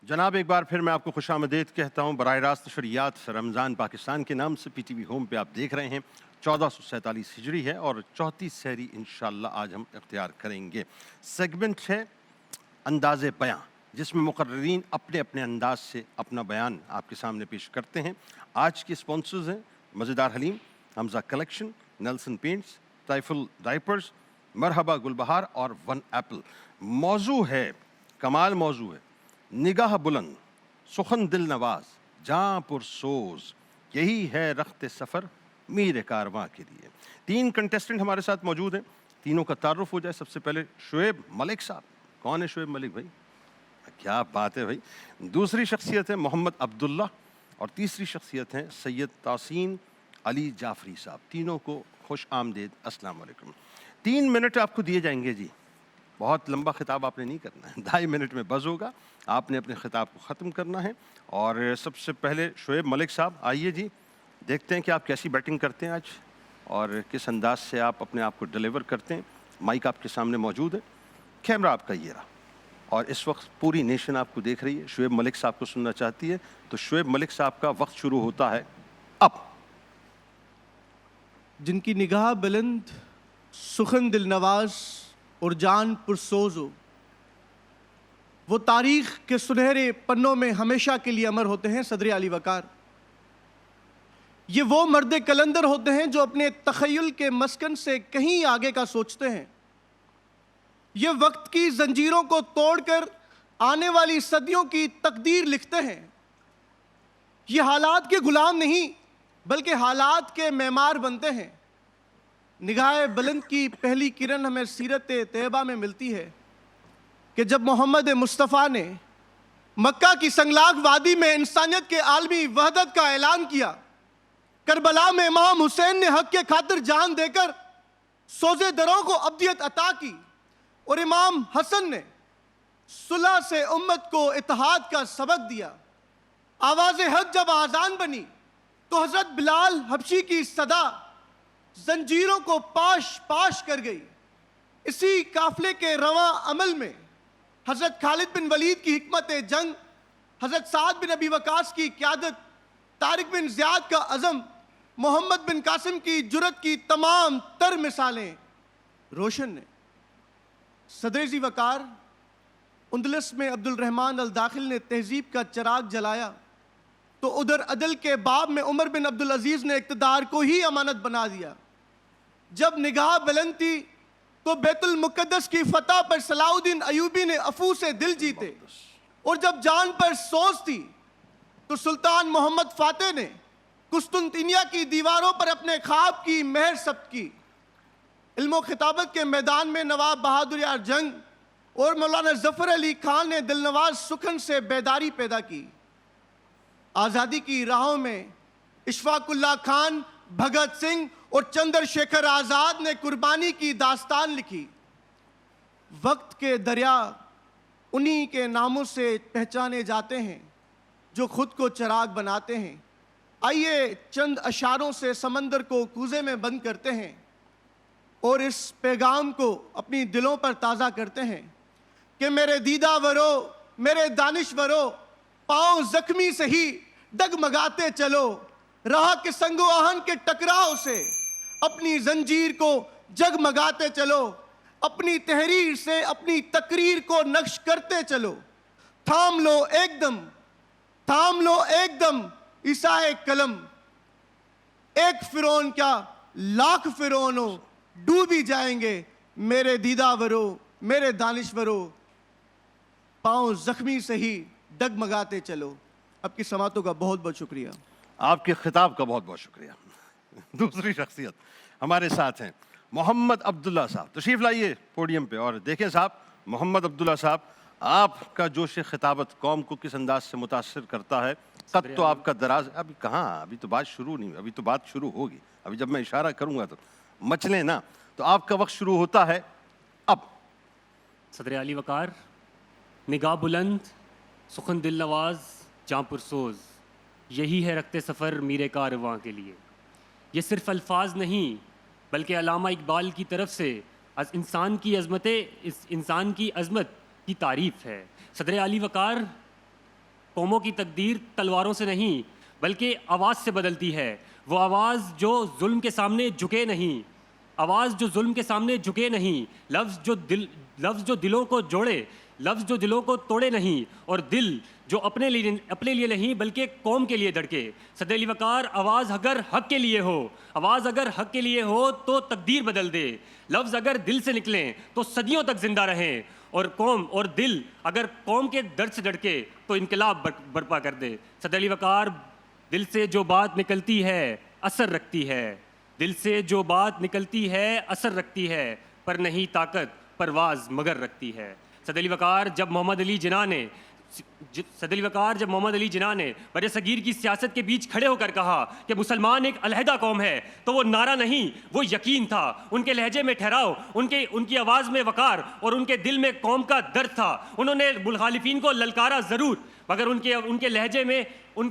जनाब, एक बार फिर मैं आपको खुशामदीद कहता हूँ। बराह रास्त नशरियात रमज़ान पाकिस्तान के नाम से PTV होम पे आप देख रहे हैं। 1447 हिजरी है और 34 सहरी इंशाअल्लाह आज हम इख्तियार करेंगे। सेगमेंट है अंदाज़े बयां, जिसमें मुकर्रीरीन अपने अपने अंदाज से अपना बयान आपके सामने पेश करते हैं। आज के स्पॉन्सर्स हैं Mazedar Haleem, Hamza collection, Nelson paints, Taiful diapers, Marhaba Gulbahar और वन एप्पल। मौजू है, कमाल मौजू है, निगाह बुलंद, सुखन दिल नवाज, जां पुरसोज, यही है रख्ते सफ़र मीर कारवां के लिए। 3 कंटेस्टेंट हमारे साथ मौजूद हैं, तीनों का तारुफ हो जाए। सबसे पहले शुएब मलिक साहब। कौन है शुएब मलिक भाई? क्या बात है भाई। दूसरी शख्सियत है मोहम्मद अब्दुल्ला और तीसरी शख्सियत है सैयद तासीन अली जाफरी साहब। तीनों को खुश आमदीद, अस्सलाम वालेकुम। 3 मिनट आपको दिए जाएंगे जी। बहुत लंबा खिताब आपने नहीं करना है, 2.5 मिनट में बस होगा। आपने अपने खिताब को ख़त्म करना है। और सबसे पहले शुएब मलिक साहब आइए जी, देखते हैं कि आप कैसी बैटिंग करते हैं आज और किस अंदाज से आप अपने आप को डिलीवर करते हैं। माइक आपके सामने मौजूद है, कैमरा आपका ये रहा और इस वक्त पूरी नेशन आपको देख रही है। शुएब मलिक साहब को सुनना चाहती है, तो शुएब मलिक साहब का वक्त शुरू होता है अब। जिनकी निगाह बुलंद, सुखन दिल नवाज और जान पुरसोज हो, वो तारीख के सुनहरे पन्नों में हमेशा के लिए अमर होते हैं सदर अली वकार। ये वो मर्द कलंदर होते हैं जो अपने तखय्युल के मस्कन से कहीं आगे का सोचते हैं। ये वक्त की जंजीरों को तोड़कर आने वाली सदियों की तकदीर लिखते हैं। ये हालात के गुलाम नहीं बल्कि हालात के मेमार बनते हैं। निगाह बुलंद की पहली किरण हमें सीरत तैयबा में मिलती है कि जब मोहम्मद मुस्तफ़ा ने मक्का की संगलाग वादी में इंसानियत के आलमी वहदत का ऐलान किया, करबला में इमाम हुसैन ने हक के खातिर जान देकर सोजे दरों को अब्दियत अता की और इमाम हसन ने सुलह से उम्मत को इत्तेहाद का सबक दिया। आवाज़ हक जब आज़ान बनी तो हज़रत बिलाल हबशी की सदा जंजीरों को पाश पाश कर गई। इसी काफले के रवां अमल में हज़रत खालिद बिन वलीद की हिकमत जंग, हज़रत साद बिन अबी वकास की क़यादत, तारिक बिन ज़ियाद का अज़म, मोहम्मद बिन कासिम की जुरत की तमाम तर मिसालें रोशन ने। सदर वकार उंदलस में अब्दुल रहमान अल दाखिल ने तहजीब का चिराग जलाया तो उधर अदल के बाब में उमर बिन अब्दुल अजीज़ ने इक़्तिदार को ही अमानत बना दिया। जब निगाह बुलंद थी तो बैतुल मुक़द्दस की फतह पर सलाउद्दीन अयूबी ने अफू से दिल जीते और जब जान पर सोच थी तो सुल्तान मोहम्मद फ़ातेह ने कुस्तुनतिनिया की दीवारों पर अपने ख्वाब की मेहर सब्त की। इल्म खिताबत के मैदान में नवाब बहादुर यार जंग और मौलाना ज़फ़र अली खान ने दिलनवाज सुखन से बेदारी पैदा की। आज़ादी की राहों में इशफाकुल्ला खान, भगत सिंह और चंद्रशेखर आज़ाद ने कुर्बानी की दास्तान लिखी। वक्त के दरिया उन्हीं के नामों से पहचाने जाते हैं जो खुद को चिराग बनाते हैं। आइए चंद अशारों से समंदर को कूज़े में बंद करते हैं और इस पैगाम को अपनी दिलों पर ताज़ा करते हैं कि मेरे दीदावरो, मेरे दानिशवरो, पाँव जख्मी से ही डगमगाते चलो, राह के संगो आहन के टकराव से अपनी जंजीर को जगमगाते चलो, अपनी तहरीर से अपनी तकरीर को नक्श करते चलो। थाम लो एकदम, थाम लो एकदम ईसाए कलम, एक फिरौन क्या लाख फिरौनों डूबी जाएंगे मेरे दीदावरो, मेरे दानिशवरो, पाँव जख्मी से ही डगमगाते चलो। आपकी समातों का बहुत बहुत शुक्रिया। आपके खिताब का बहुत बहुत शुक्रिया। दूसरी शख्सियत हमारे साथ हैं मोहम्मद अब्दुल्ला साहब। तशरीफ़ लाइए पोडियम पे और देखें साहब, मोहम्मद अब्दुल्ला साहब, आपका जोश खिताबत कौम को किस अंदाज से मुतासर करता है? कद तो आपका दराज, अभी कहाँ, अभी तो बात शुरू नहीं, अभी तो बात शुरू होगी। अभी जब मैं इशारा करूँगा तो मचलें ना, तो आपका वक्त शुरू होता है अब। सदर अली वकार, निगाह बुलंद, सुखन दिल नवाज, जां पुरसोज, यही है रखते सफ़र मीरे कारवां के लिए। ये सिर्फ अल्फाज नहीं बल्कि अल्लामा इकबाल की तरफ से इंसान की अज़मत की तारीफ़ है। सदर अली वकार, قوموں کی تقدیر تلواروں سے نہیں بلکہ آواز سے بدلتی ہے. وہ آواز جو ظلم کے سامنے جھکے نہیں, آواز جو ظلم کے سامنے جھکے نہیں, لفظ جو دلوں کو جوڑے, لفظ جو دلوں کو توڑے نہیں, اور دل جو اپنے لیے نہیں بلکہ قوم کے لیے دھڑکے. صدر علی وقار, آواز اگر حق کے لیے ہو, آواز اگر حق کے لیے ہو تو تقدیر بدل دے. لفظ اگر دل سے نکلیں تو صدیوں تک زندہ رہیں, اور قوم اور دل اگر قوم کے درد سے دھڑکے تو انقلاب برپا کر دے. صدر علی وقار, دل سے جو بات نکلتی ہے اثر رکھتی ہے, دل سے جو بات نکلتی ہے اثر رکھتی ہے, پر نہیں طاقت پرواز مگر رکھتی ہے. صدر علی وقار, جب محمد علی جناح نے بر صغیر کی سیاست کے بیچ کھڑے ہو کر کہا کہ مسلمان ایک علیحدہ قوم ہے, تو وہ نعرہ نہیں, وہ یقین تھا. ان کے لہجے میں ٹھہراؤ, ان کی آواز میں وقار, اور ان کے دل میں قوم کا درد تھا. انہوں نے مخالفین کو للکارا ضرور, مگر ان کے لہجے میں ان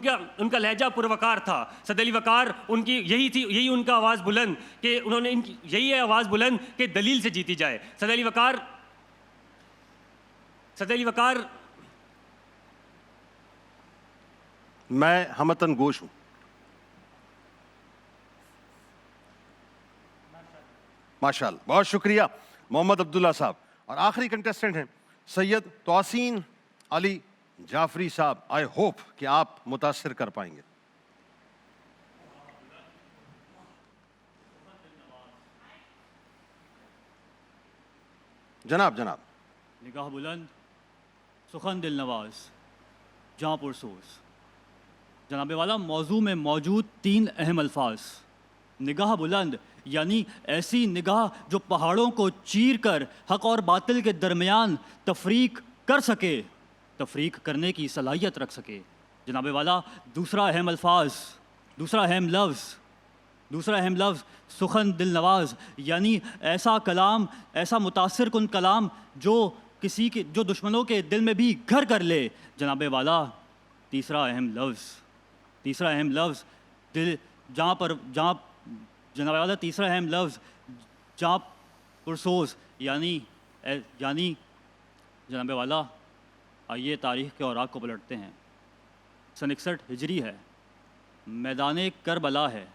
کا لہجہ پروقار تھا. صدر علی وقار, یہی ان کا آواز بلند کہ یہی ہے آواز بلند کہ دلیل سے جیتی جائے. صدر علی وقار, میں ہمتن گوش ہوں. ماشاءاللہ, بہت شکریہ محمد عبداللہ صاحب. اور آخری کنٹیسٹنٹ ہیں سید توسین علی جعفری صاحب. آئی ہوپ کہ آپ متاثر کر پائیں گے. جناب. نگاہ بلند, سخن دل نواز, جاں پرسوز. جناب والا, موضوع میں موجود 3 اہم الفاظ. نگاہ بلند یعنی ایسی نگاہ جو پہاڑوں کو چیر کر حق اور باطل کے درمیان تفریق کر سکے, تفریق کرنے کی صلاحیت رکھ سکے. جناب والا, دوسرا اہم لفظ سخن دل نواز یعنی ایسا کلام, ایسا متاثر کن کلام جو دشمنوں کے دل میں بھی گھر کر لے. جناب والا, تیسرا اہم لفظ جاں پرسوز یعنی جناب والا, آئیے تاریخ کے اوراق کو پلٹتے ہیں. سن 61 ہجری ہے, میدان کربلا ہے.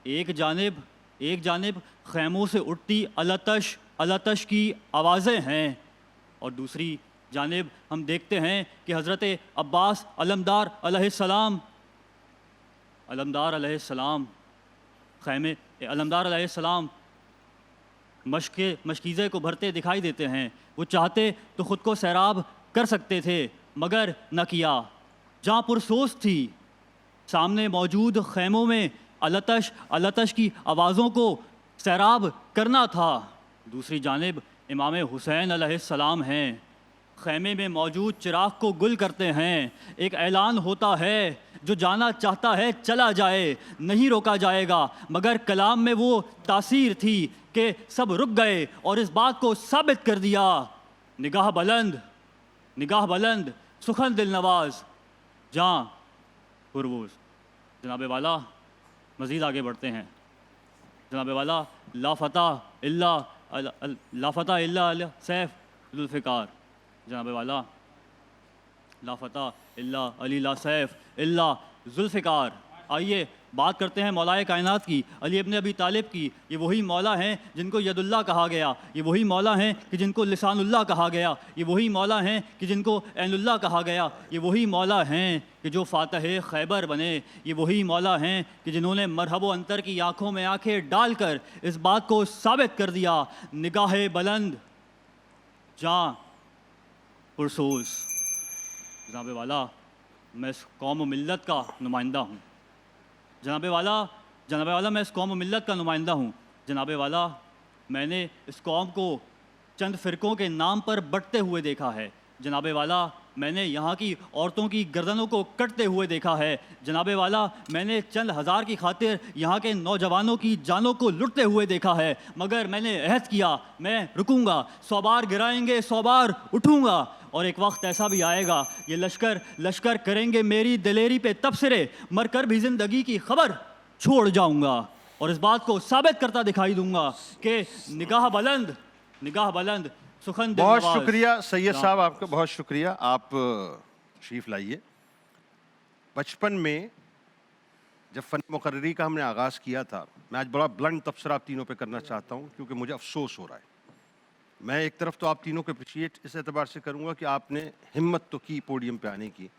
ایک جانب خیموں سے اٹھتی التش کی آوازیں ہیں, اور دوسری جانب ہم دیکھتے ہیں کہ حضرت عباس علمدار علیہ السلام مشکیزے کو بھرتے دکھائی دیتے ہیں. وہ چاہتے تو خود کو سیراب کر سکتے تھے مگر نہ کیا. جاں پرسوز تھی, سامنے موجود خیموں میں التش کی آوازوں کو سیراب کرنا تھا. دوسری جانب امام حسین علیہ السلام ہیں, خیمے میں موجود چراغ کو گل کرتے ہیں. ایک اعلان ہوتا ہے, جو جانا چاہتا ہے چلا جائے, نہیں روکا جائے گا. مگر کلام میں وہ تاثیر تھی کہ سب رک گئے اور اس بات کو ثابت کر دیا. نگاہ بلند, سخن دل نواز, جاں پرسوز. جناب والا, مزید آگے بڑھتے ہیں. جناب والا, لا فتح الا سیف ذوالفقار. جناب والا, لا فتح الا علی لا سیف الا ذوالفقار. آئیے بات کرتے ہیں مولا کائنات کی, علی ابن ابی طالب کی. یہ وہی مولا ہیں جن کو ید اللہ کہا گیا, یہ وہی مولا ہیں کہ جن کو لسان اللہ کہا گیا, یہ وہی مولا ہیں کہ جن کو عین اللہ کہا گیا, یہ وہی مولا ہیں کہ جو فاتح خیبر بنے, یہ وہی مولا ہیں کہ جنہوں نے مرحب و انتر کی آنکھوں میں آنکھیں ڈال کر اس بات کو ثابت کر دیا. نگاہ بلند, جاں پرسوز. جناب والا, میں اس قوم و ملت کا نمائندہ ہوں. جناب والا, میں اس قوم و ملت کا نمائندہ ہوں. جناب والا, میں نے اس قوم کو چند فرقوں کے نام پر بٹتے ہوئے دیکھا ہے. جناب والا, میں نے یہاں کی عورتوں کی گردنوں کو کٹتے ہوئے دیکھا ہے. جناب والا, میں نے چند ہزار کی خاطر یہاں کے نوجوانوں کی جانوں کو لٹتے ہوئے دیکھا ہے. مگر میں نے عہد کیا, میں رکوں گا. 100 بار گرائیں گے 100 بار اٹھوں گا. اور ایک وقت ایسا بھی آئے گا, یہ لشکر کریں گے میری دلیری پہ تبصرے, مر کر بھی زندگی کی خبر چھوڑ جاؤں گا. اور اس بات کو ثابت کرتا دکھائی دوں گا کہ نگاہ بلند سخن دل نواز. بہت شکریہ سید صاحب, آپ کا بہت شکریہ. آپ تشریف لائیے. बचपन में जब फ़न मुकर्ररी का हमने आगाज़ किया था, मैं आज बड़ा ब्लंट तबसरा आप तीनों पे करना चाहता हूँ क्योंकि मुझे अफसोस हो रहा है। मैं एक तरफ तो आप तीनों को अप्रिशिएट इस एतबार से करूँगा कि आपने हिम्मत तो की पोडियम पे आने की,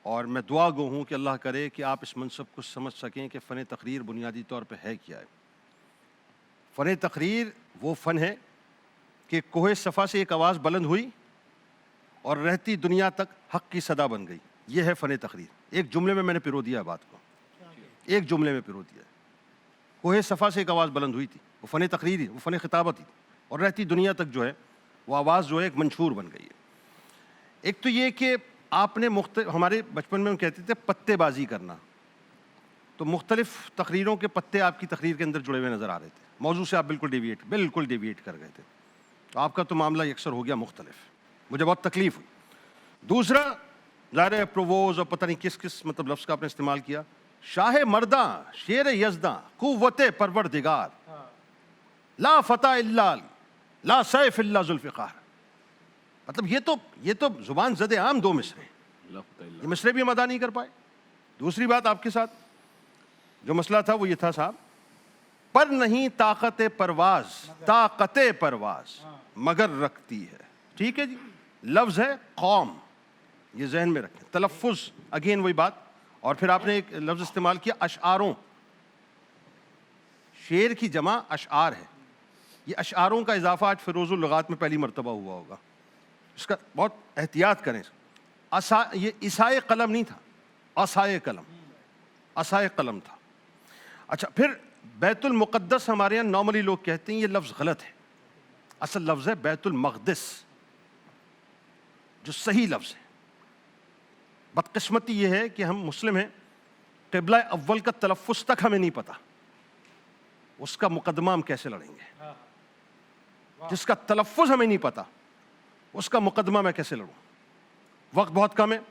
और मैं दुआ गो हूँ कि अल्लाह करे कि आप इस मनसब को समझ सकें कि फ़न तकरीर बुनियादी तौर पे है क्या है। फ़न तकरीर वो फ़न है कि कोहे सफ़ा से एक आवाज़ बुलंद हुई और रहती दुनिया तक हक़ की सदा बन गई। ये है फ़न तकरीर। एक जुमले में मैंने पिरो दिया बात को, एक जुमले में पिरो दिया। कोहे सफ़ा से एक आवाज़ बुलंद हुई थी, वो फ़न तकरीर, वो फ़न खिताबत थी, और रहती दुनिया तक जो है वो आवाज़ जो है एक मंशूर बन गई है। एक तो ये कि आपने हमारे बचपन में हम कहते थे पत्तेबाजी करना, तो मुख्तलिफ़ तकरीरों के पत्ते आपकी तकरीर के अंदर जुड़े हुए नज़र आ रहे थे। मौजू से आप बिल्कुल डेविएट कर गए थे। तो आपका तो मामला यकसर हो गया मुख्तलिफ, मुझे बहुत तकलीफ़ हुई। दूसरा, ज़ाहिर है प्रोवोज और पता नहीं किस किस मतलब लफ्ज़ का आपने इस्तेमाल किया। शाह मर्दा शेर यज़दा कुव्वत परवरदिगार ला फ़ता इल्ला ला सैफ इल्ला ज़ुल्फ़िकार। मतलब ये तो ज़ुबान ज़द आम दो मिसरे, ये मिसरे भी हम अदा नहीं कर पाए। दूसरी बात आपके साथ जो मसला था वो ये था साहब, पर नहीं ताकत परवाज़ मगर रखती है। ठीक है जी, लफ्ज़ है कौम, ये जहन में रखें। तलफ़्फ़ुज़ अगेन वही बात, और फिर आपने एक लफ्ज़ इस्तेमाल किया अशआरों, शेर की जमा अशआर है। ये अशआरों का इजाफा आज फ़िरोज़ुल लुगात में पहली मरतबा हुआ होगा, इसका बहुत एहतियात करें। ये इसाए कलम नहीं था, असाए कलम था। अच्छा, फिर बैतुल मुक़द्दस हमारे यहाँ नॉर्मली लोग कहते हैं, ये लफ्ज़ गलत है। असल लफ्ज़ है बैतुल मक़दिस, जो सही लफ्ज़ है। बदकिस्मती ये है कि हम मुस्लिम हैं, क़िबला अव्वल का तलफ़्फ़ुज़ तक हमें नहीं पता, उसका मुक़दमा हम कैसे लड़ेंगे। जिसका तलफ़्फ़ुज़ हमें नहीं पता, उसका मुक़दमा मैं कैसे लड़ूँ। वक्त बहुत कम है,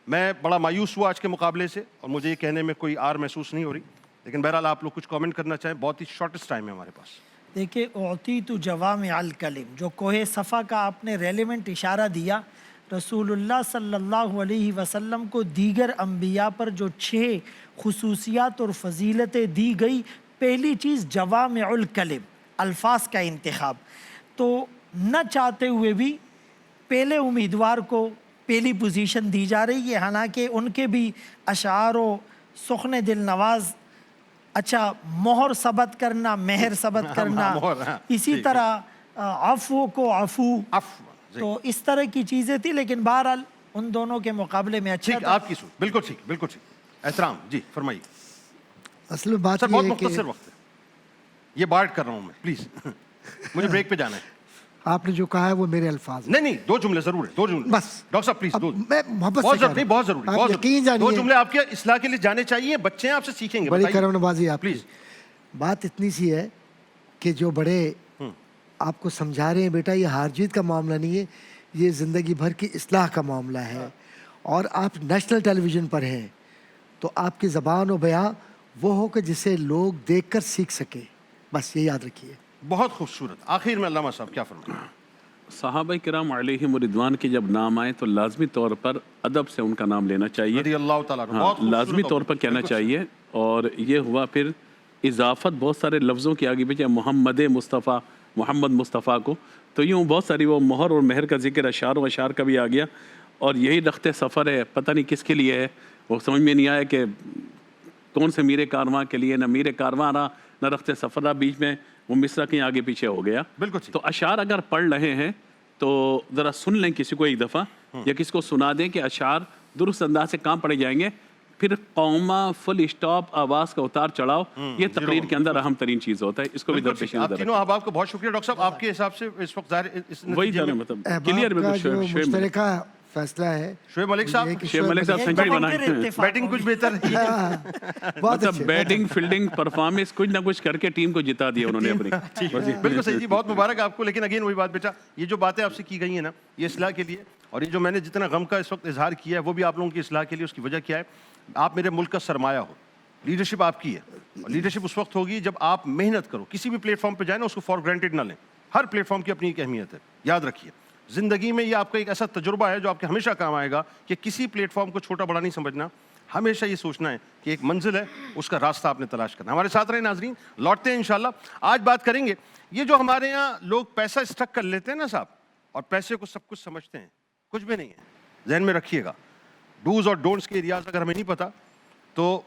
मैं बड़ा मायूस हुआ आज के मुकाबले से, और मुझे ये कहने में कोई आर महसूस नहीं हो रही, लेकिन बहरहाल आप लोग कुछ कमेंट करना चाहें, बहुत ही शॉर्टेस्ट टाइम है हमारे पास। देखिए, ओती तो जवाम अल कलिम, जो कोहे सफ़ा का आपने रेलिवेंट इशारा दिया, रसूलुल्लाह सल्लल्लाहु अलैहि वसल्लम को दीगर अंबिया पर जो 6 खुसूसियात और फ़जीलतें दी गई, पहली चीज़ जवाम अल कलिम, अल्फाज का इंतखाब। तो न चाहते हुए भी पहले उम्मीदवार को पहली पोजीशन दी जा रही है, हालांकि उनके भी अशार व सुखन दिल नवाज, अच्छा मोहर सबत करना, मेहर सबत करना, इसी तरह अफ़ू को अफ़ू, तो इस तरह की चीज़ें थी। लेकिन बहरहाल उन दोनों के मुकाबले में अच्छा था। आपकी सूझ बिल्कुल ठीक एहतराम जी, फरमाइए। असल में बात सर ये बहुत है मुख्तसर वक्त है, ये बात कर रहा हूँ मैं, प्लीज़ मुझे ब्रेक पे जाना है। आपने जो कहा है वो मेरे अल्फाज हैं। नहीं, 2 जुमले जरूर है, 2 जुमले बस। डॉक्टर साहब प्लीज, अब 2 मैं मोहब्बत बहुत से कह जरूरी, रहा बहुत हूं। जरूरी, आप बहुत यकीन जरूरी। 2 जानिए। जुमले आपके इस्लाह के लिए जाने चाहिए, बच्चे हैं आपसे सीखेंगे। बड़ी बताइए। करम नवाजी आप प्लीज। बात इतनी सी है कि जो बड़े आपको समझा रहे हैं, बेटा ये हार जीत का मामला नहीं है, ये ज़िंदगी भर की इस्लाह का मामला है। और आप नेशनल टेलीविज़न पर हैं, तो आपकी ज़बान और बयां वो हो कि जिसे लोग देखकर सीख सके, बस ये याद रखिए। बहुत खूबसूरत। आखिर में अल्लामा साहब क्या फरमाएं। सहाबा किराम अलैहिम रिदवान के जब नाम आए तो लाजमी तौर पर अदब से उनका नाम लेना चाहिए। रज़ी अल्लाह ताला अन्हु, हाँ, बहुत खूबसूरत लाजमी तौर पर कहना चाहिए। और ये हुआ फिर इजाफत बहुत सारे लफ्ज़ों के आगे पीछे, मोहम्मद मुस्तफ़ा, मोहम्मद मुस्तफ़ा को, तो यूँ बहुत सारी वो मोहर और मेहर का जिक्र अशार व अशार का भी आ गया। और यही रखते सफ़र है, पता नहीं किसके लिए है, वो समझ में नहीं आया कि कौन से मीरे कारवां के लिए, न मीरे कारवां रहा न रखते सफ़र रहा, बीच में वो मिसरा कहीं आगे पीछे हो गया। बिल्कुल। तो अशार अगर पढ़ रहे हैं तो ज़रा सुन लें किसी को एक दफ़ा, या किसी को सुना दें कि अशार दुरुस्त अंदाज से कहाँ पढ़े जाएंगे। फिर कौमा, फुल स्टॉप, आवाज़ का उतार चढ़ाव, ये तकरीर के अंदर अहम तरीन चीज़ होता है। इसको भी दरपेश आप तीनों अहबाब को बहुत शुक्रिया। डॉक्टर साहब आपके हिसाब से इस वक्त ज़ाहिर इस वही जाने मतलब क्लियर अहबाब का जो बिल्कुल। मुश्तरका फैसला है, शुएब मलिक साहब, ये कि शुएब मलिक साहब सेंचुरी बनाए, बैटिंग कुछ बेहतर है। बहुत मतलब अच्छे। बैटिंग, फील्डिंग, परफॉर्मेंस कुछ ना कुछ करके टीम को जिता दिया उन्होंने अपनी। बिल्कुल सही जी, बहुत मुबारक आपको। लेकिन अगेन वही बात बेटा, ये जो बातें आपसे की गई हैं ना, ये इस्लाह के लिए, और ये जो मैंने जितना गम का इस वक्त इजहार किया है वो भी आप लोगों की इस्लाह के लिए। उसकी वजह क्या है, आप मेरे मुल्क का सरमाया हो, लीडरशिप आपकी है। और लीडरशिप उस वक्त होगी जब आप मेहनत करो, किसी भी प्लेटफॉर्म पर जाए ना उसको फॉर ग्रांटेड ना लें। हर प्लेटफॉर्म की अपनी एक अहमियत है, याद रखिए। زندگی میں یہ آپ کا ایک ایسا تجربہ ہے جو آپ کے ہمیشہ کام آئے گا کہ کسی پلیٹ فارم کو چھوٹا بڑا نہیں سمجھنا, ہمیشہ یہ سوچنا ہے کہ ایک منزل ہے, اس کا راستہ آپ نے تلاش کرنا. ہمارے ساتھ رہے ناظرین, لوٹتے ہیں انشاءاللہ. آج بات کریں گے یہ جو ہمارے یہاں لوگ پیسہ اسٹک کر لیتے ہیں نا صاحب, اور پیسے کو سب کچھ سمجھتے ہیں, کچھ بھی نہیں ہے. ذہن میں رکھیے گا, ڈوز اور ڈونٹس کے ایریاز اگر ہمیں نہیں پتا تو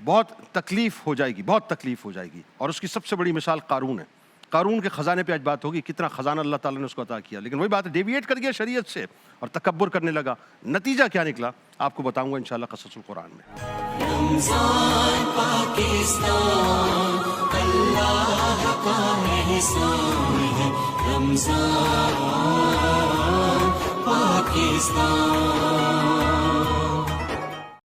بہت تکلیف ہو جائے گی, بہت تکلیف ہو جائے گی. اور اس کی سب سے بڑی مثال قارون ہے. قارون کے خزانے پہ آج بات ہوگی, کتنا خزانہ اللہ تعالیٰ نے اس کو عطا کیا, لیکن وہی بات ہے ڈیویٹ کر گیا شریعت سے اور تکبر کرنے لگا. نتیجہ کیا نکلا آپ کو بتاؤں گا انشاءاللہ قصص القرآن میں. رمضان پاکستان اللہ کا احسان ہے, رمضان پاکستان.